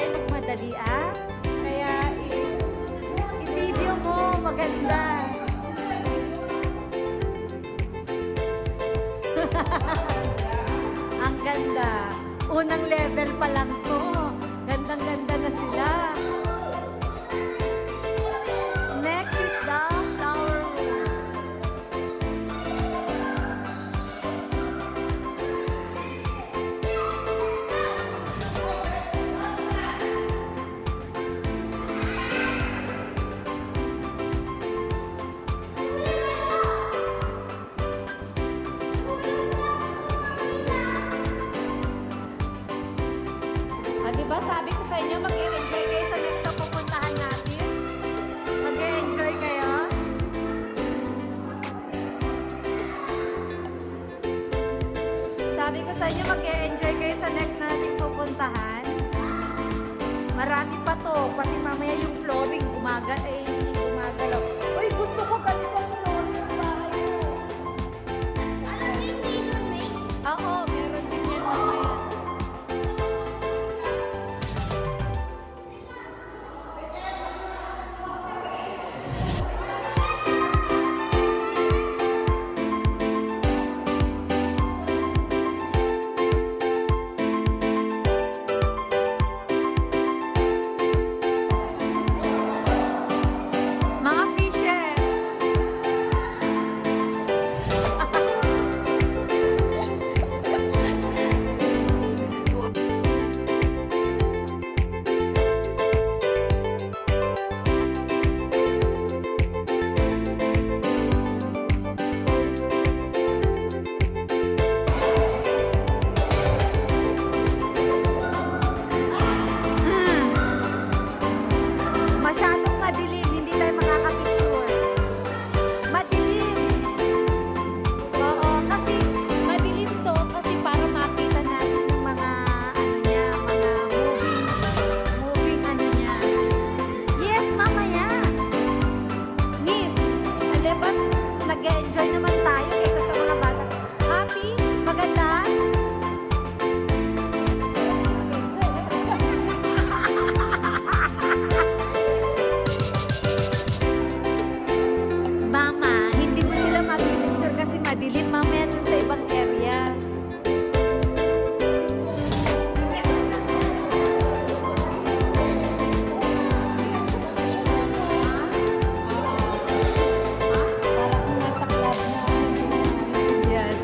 tayo magmadali, ah. Kaya, i-video mo, maganda. Ang ganda. Unang level pa lang to. Gandang-ganda na sila. Next is the flower room. Diba sabi ko sa inyo, mag-enjoy kayo sa next na pupuntahan natin? Mag-enjoy kayo? Sabi ko sa inyo, mag-enjoy kayo sa next nating pupuntahan. Marami pa to. Pati mamaya yung flooring gumagalaw. Uy, gusto ko ganito flooring tayo. Oo, meron din yan mamaya. Masyadong madilim, hindi tayo makakapicture. Madilim. Oo, kasi madilim to kasi para makita natin yung mga ano niya, mga moving ano niya. Yes, mamaya. Miss, alebas, nag-enjoy naman tayo kaysa sa mga bata. Happy? Maganda? Mama, hindi mo sila mag-picture kasi madilim mamaya dun sa ibang areas. Parang nasa club na. Yes.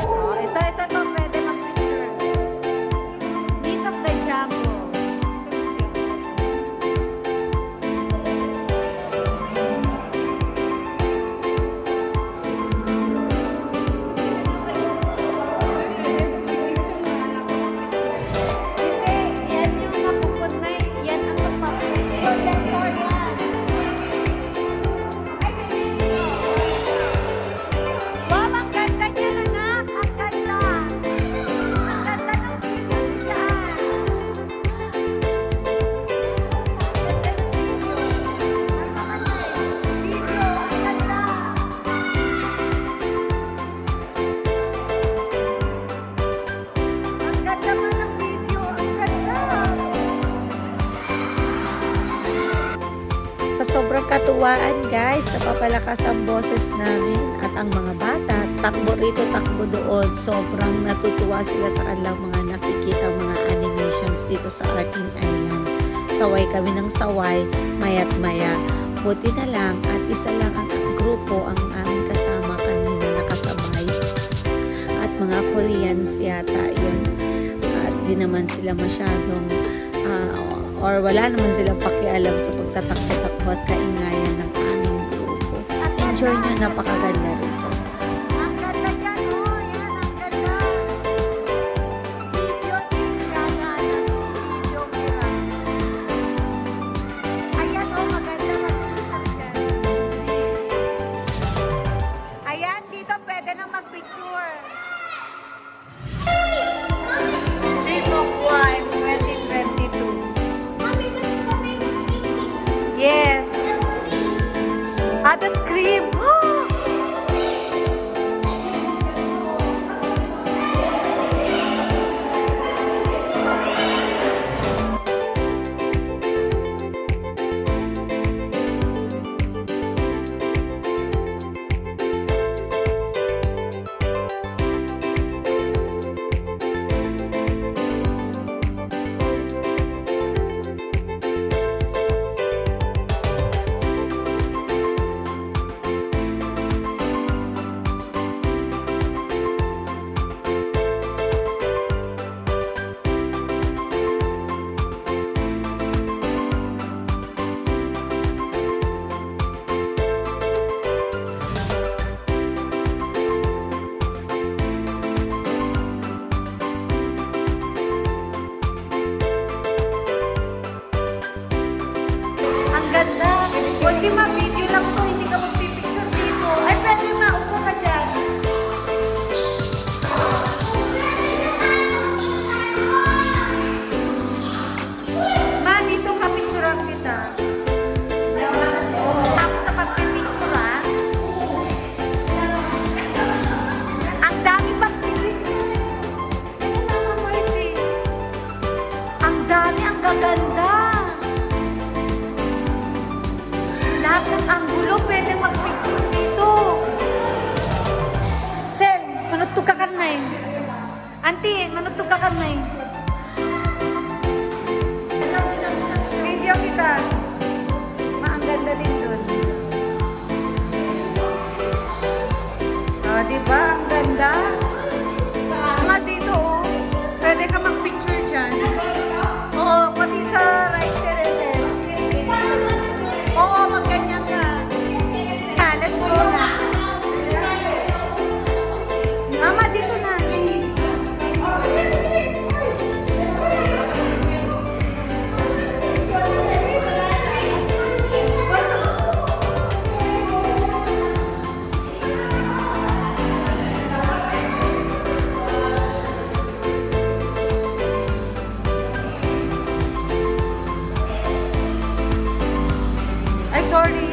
Oh, ito, pwede mag-picture. Meet of the Jungle. Hindi, yan yung mapupun na yan ang magpapapicture yan. Wow, ang ganda niya, anak! Ang ganda! Ang ganda ng video niya! Ang ganda ng video! Video, ang ganda! Ang ganda man ng video! Ang ganda! Sa sobrang katuwaan guys, napapalakas ang boses namin at ang mga bata, takbo rito, takbo doon. Sobrang natutuwa sila sa kanilang mga nakikita mga animations dito sa Artin Island. Saway kami ng saway, maya't maya. Buti na lang at isa lang ang grupo ang aming kasama kanina nakasabay. At mga Koreans yata yun. At di naman sila masyadong or wala naman silang pakialam sa pagtatakbo-takbo at kaingayan ng aming grupo. At enjoy nyo, napakaganda rito. Ang ganda dyan, oh! Yan, ang ganda! Video team, gana si video mira. Ayan, oh, maganda mag-picture. Ayan, dito pwede na mag-picture. Stream of Life 2022. Yes. The Scream. Ganda. Kunti ma-video lang to, hindi ka magpipicture dito. Ay, pwede maupo ka dyan. Ma, dito ka picturean kita. Tapos sa pagpipicture, ha? Ang dami pagpipicture. Ano Mama Mercy? Ang dami, ang gaganda. Lahat ng anggulo pwede mag-picture dito. Sel, manutog ka kanay. Auntie, manutog ka kanay. Video kita. Ang ganda din doon. Diba? Ang ganda. Mga dito, oh. Pwede ka mag-picture dyan. Oo, pati sa rice terraces. Oo, magganyan ka. Let's go na. Mama, dito na. Ay, sorry.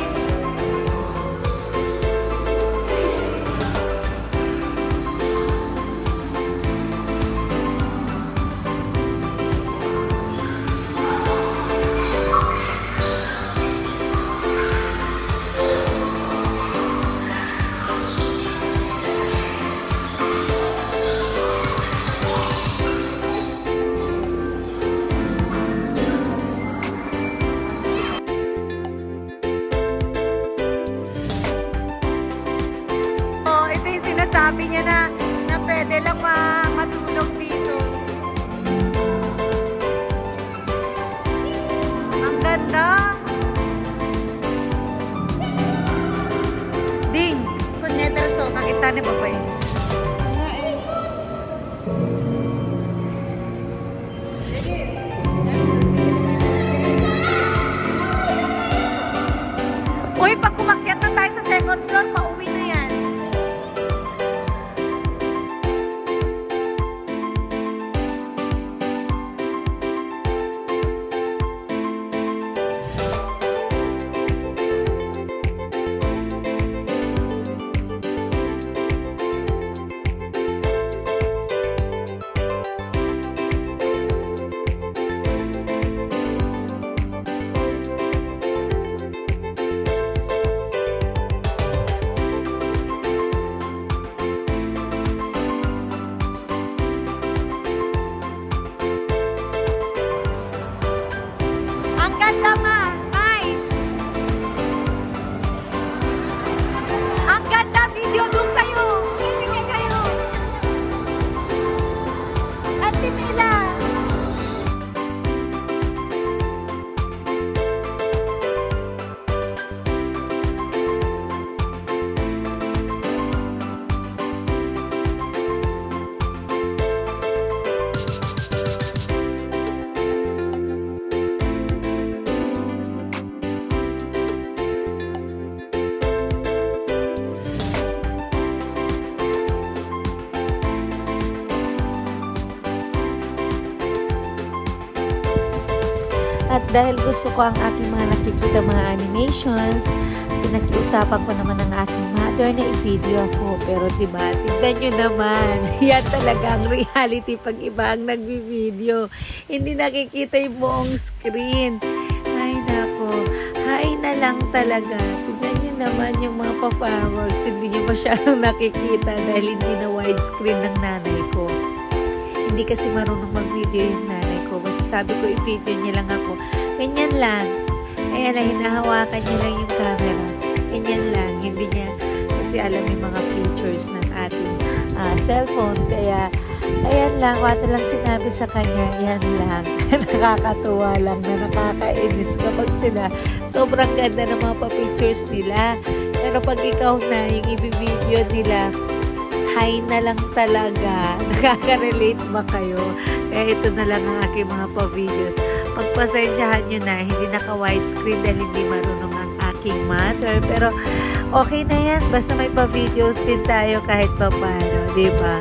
Sabi niya na pwede lang matulog dito. Ang ganda. Ding, kung netter so, kakita ni Babay. Uy, pag kumakyat na tayo sa second floor, pauwi na yan. At dahil gusto ko ang aking mga nakikita mga animations, Pinag-iusapan ko naman ng aking mother na i-video ako. Pero diba, tignan nyo naman. Yan talaga ang reality pag iba ang nagbi-video. Hindi nakikita yung buong screen. Ay nako, hay na lang talaga. Tignan nyo naman yung mga pa-fireworks. Hindi nyo masyadong nakikita dahil hindi na widescreen ng nanay ko. Hindi kasi marunong mag-video yung nanay ko. Basta sabi ko i-video niya lang ako. Ganyan lang. Ayan na, hinahawakan niya lang yung camera. Ganyan lang. Hindi niya kasi alam yung mga features ng ating cellphone. Kaya, ayan lang. Wala lang sinabi sa kanya. Ayan lang. Nakakatuwa lang na nakakainis kapag sila. Sobrang ganda ng mga pa-features nila. Pero pag ikaw na, yung i-video nila, hay na lang talaga. Nakaka-relate ba kayo? Kaya ito na lang ang aking mga pa-videos. Pagpasensyahan nyo na, hindi naka-widescreen dahil hindi marunong ang aking mother. Pero okay na yan. Basta may pa-videos din tayo kahit pa paano. Diba?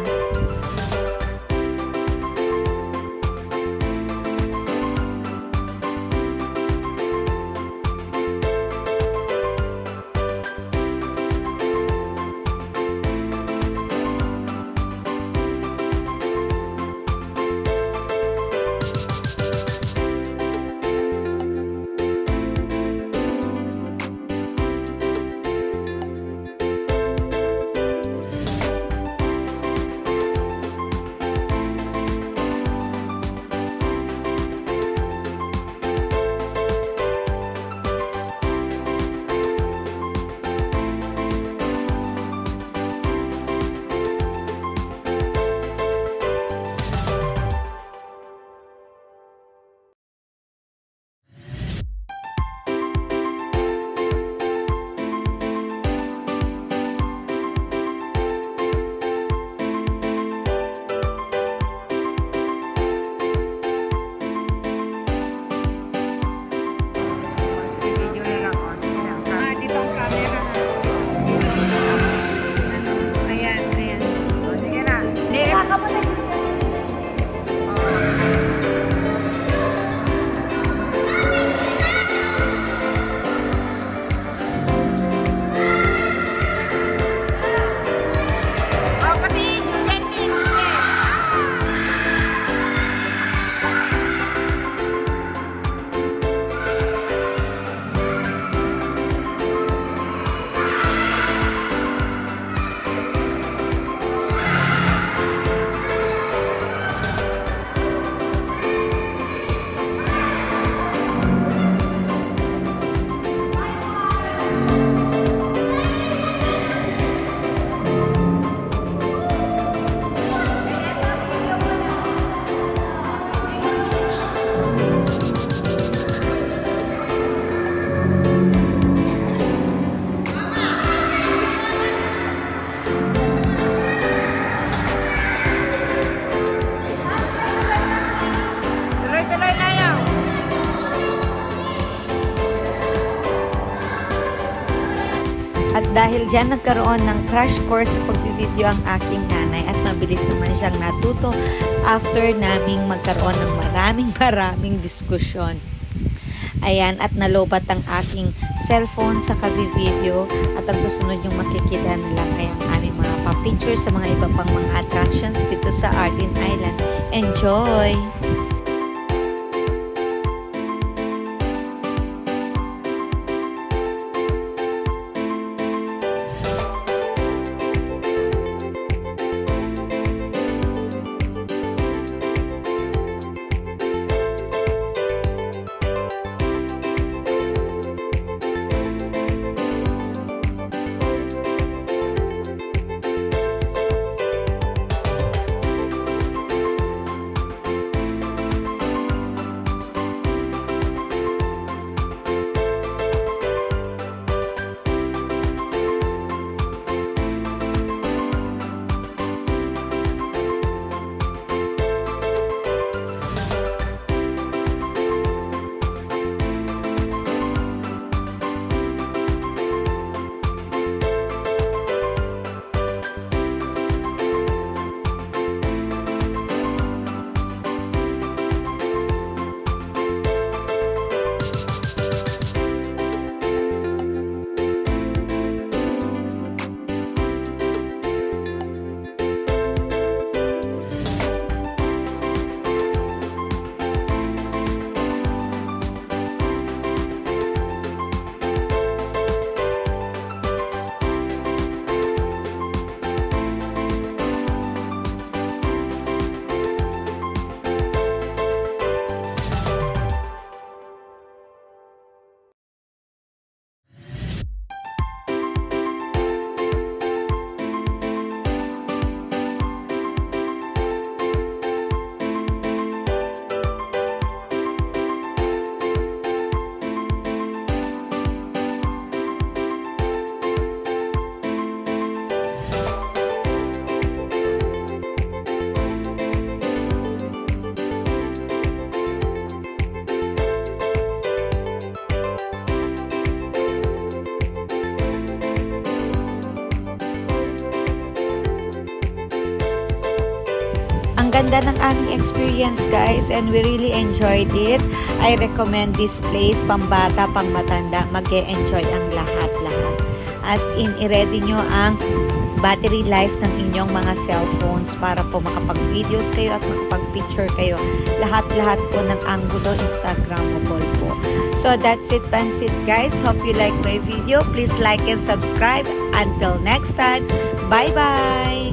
At dahil dyan nagkaroon ng crash course sa pag-video ang aking nanay at mabilis naman siyang natuto after naming magkaroon ng maraming diskusyon. Ayan, at nalobat ang aking cellphone sa kabi-video at ang susunod yung makikita na lang ay ang aming mga pa-picture sa mga iba pang mga attractions dito sa Arden Island. Enjoy! Ang ganda ng aming experience guys and we really enjoyed it. I recommend this place, pambata, pang matanda, mag-e-enjoy ang lahat-lahat. As in, i-ready nyo ang battery life ng inyong mga cellphones para po makapag-videos kayo at makapag-picture kayo. Lahat-lahat po ng angulo Instagrammable po. So that's it, Pansit guys. Hope you like my video. Please like and subscribe. Until next time, bye-bye!